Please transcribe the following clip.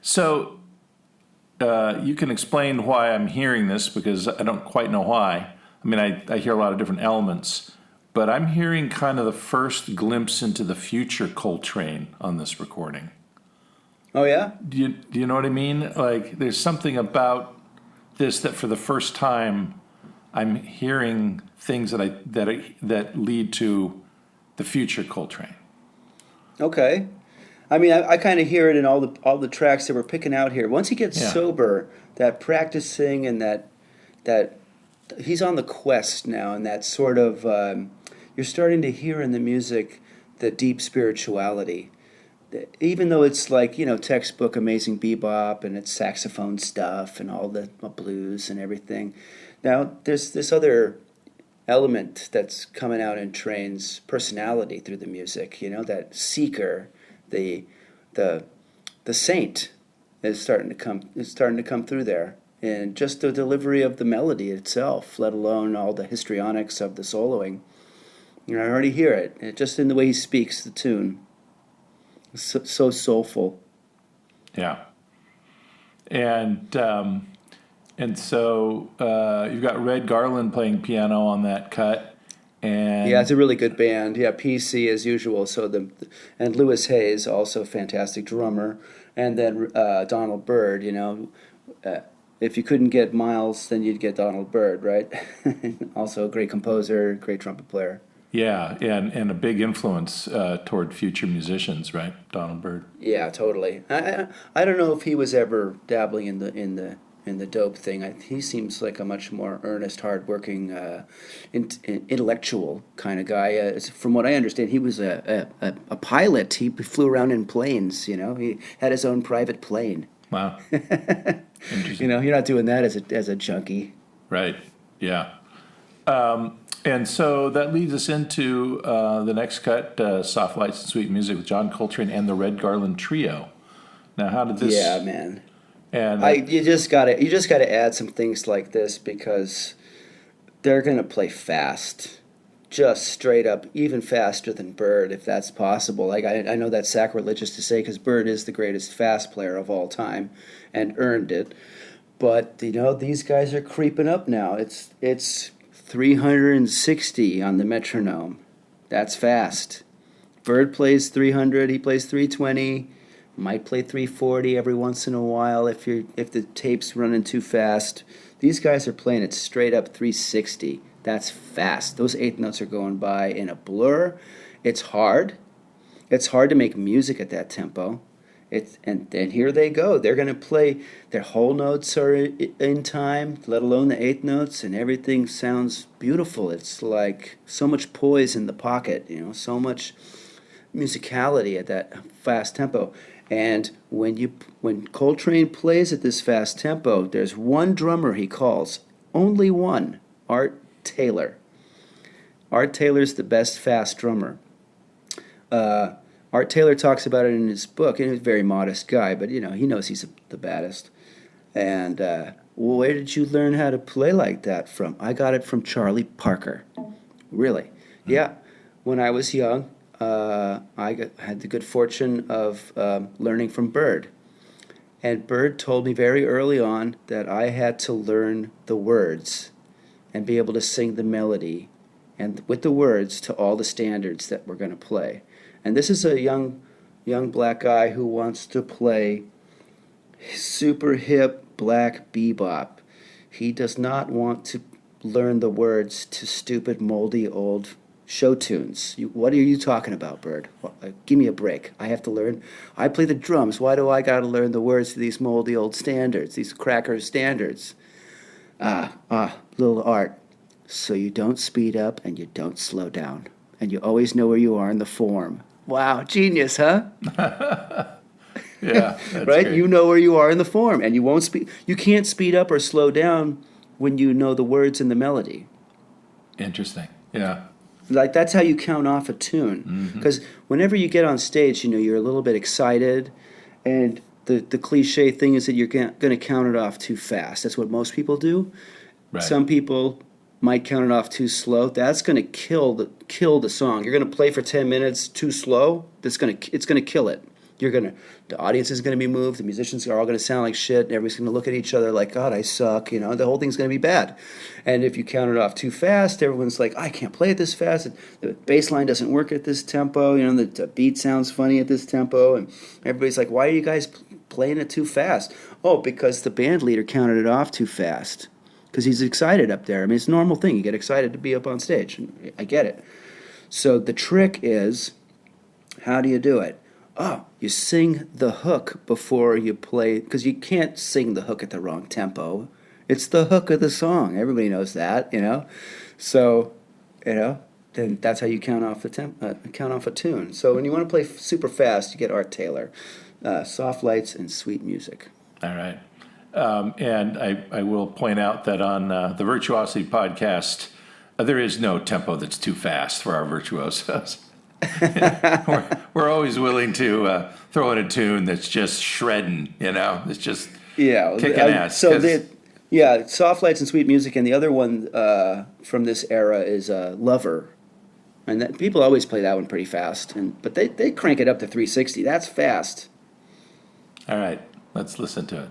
So you can explain why I'm hearing this because I don't quite know why. I mean, I hear a lot of different elements, but I'm hearing kind of the first glimpse into the future Coltrane on this recording. Oh yeah? Do you know what I mean? Like, there's something about this that for the first time I'm hearing things that lead to the future Coltrane. Okay. I mean, I kind of hear it in all the tracks that we're picking out here. Once he gets Yeah. sober, that practicing and that he's on the quest now, and that sort of you're starting to hear in the music the deep spirituality. Even though it's like, textbook amazing bebop and it's saxophone stuff and all the blues and everything. Now there's this other element that's coming out in Train's personality through the music. That seeker, the the the saint is starting to come through there, and just the delivery of the melody itself, let alone all the histrionics of the soloing. I already hear it, and just in the way he speaks the tune. So soulful. Yeah. And so you've got Red Garland playing piano on that cut, Yeah, and it's a really good band. Yeah, PC as usual. And Lewis Hayes, also a fantastic drummer, and then Donald Byrd. If you couldn't get Miles, then you'd get Donald Byrd, right? Also a great composer, great trumpet player. yeah, and a big influence toward future musicians, right? Donald Byrd. Yeah, totally. I don't know if he was ever dabbling in the dope thing. He seems like a much more earnest, hardworking, intellectual kind of guy. From what I understand, he was a pilot. He flew around in planes. He had his own private plane. Wow, interesting. You're not doing that as a junkie. Right. Yeah. And so that leads us into the next cut, Soft Lights and Sweet Music with John Coltrane and the Red Garland Trio. Now, how did this... Yeah, man. And You just gotta add some things like this because they're gonna play fast, just straight up, even faster than Bird, if that's possible. Like I know that's sacrilegious to say because Bird is the greatest fast player of all time, and earned it. But these guys are creeping up now. It's 360 on the metronome. That's fast. Bird plays 300. He plays 320. Might play 340 every once in a while if the tape's running too fast. These guys are playing it straight up 360. That's fast. Those eighth notes are going by in a blur. It's hard. It's hard to make music at that tempo. And here they go. They're going to play. Their whole notes are in time, let alone the eighth notes, and everything sounds beautiful. It's like so much poise in the pocket. So much musicality at that fast tempo. And when Coltrane plays at this fast tempo, there's one drummer he calls, only one, Art Taylor. Art Taylor's the best fast drummer. Art Taylor talks about it in his book, and he's a very modest guy, but he knows he's the baddest. And where did you learn how to play like that from? I got it from Charlie Parker. Really? Yeah. When I was young, I had the good fortune of learning from Bird. And Bird told me very early on that I had to learn the words and be able to sing the melody and with the words to all the standards that we're going to play. And this is a young black guy who wants to play super hip black bebop. He does not want to learn the words to stupid, moldy, old show tunes. What are you talking about, Bird? Give me a break. I have to learn. I play the drums. Why do I got to learn the words to these moldy old standards, these cracker standards? Little Art. So you don't speed up and you don't slow down. And you always know where you are in the form. Wow, genius, huh? yeah, that's right? great. You know where you are in the form, and you won't speed. You can't speed up or slow down when you know the words and the melody. Interesting. Yeah. Like that's how you count off a tune. Because whenever you get on stage, you're a little bit excited, and the cliche thing is that you're going to count it off too fast. That's what most people do. Right. Some people might count it off too slow. That's going to kill the song. You're going to play for 10 minutes too slow. It's going to kill it. The audience is gonna be moved. The musicians are all gonna sound like shit. And everybody's gonna look at each other like, God, I suck. The whole thing's gonna be bad. And if you count it off too fast, everyone's like, I can't play it this fast. The bass line doesn't work at this tempo. The beat sounds funny at this tempo, and everybody's like, why are you guys playing it too fast? Oh, because the band leader counted it off too fast. Because he's excited up there. I mean, it's a normal thing. You get excited to be up on stage. And I get it. So the trick is, how do you do it? Oh, you sing the hook before you play, because you can't sing the hook at the wrong tempo. It's the hook of the song. Everybody knows that, So, then that's how you count off a tune. So when you want to play super fast, you get Art Taylor, Soft Lights and Sweet Music. All right. And I will point out that on the Virtuosity podcast, there is no tempo that's too fast for our virtuosos. we're always willing to throw in a tune that's just shredding, it's just kicking ass. So Soft Lights and Sweet Music, and the other one from this era is Lover. And people always play that one pretty fast, but they crank it up to 360. That's fast. All right, let's listen to it.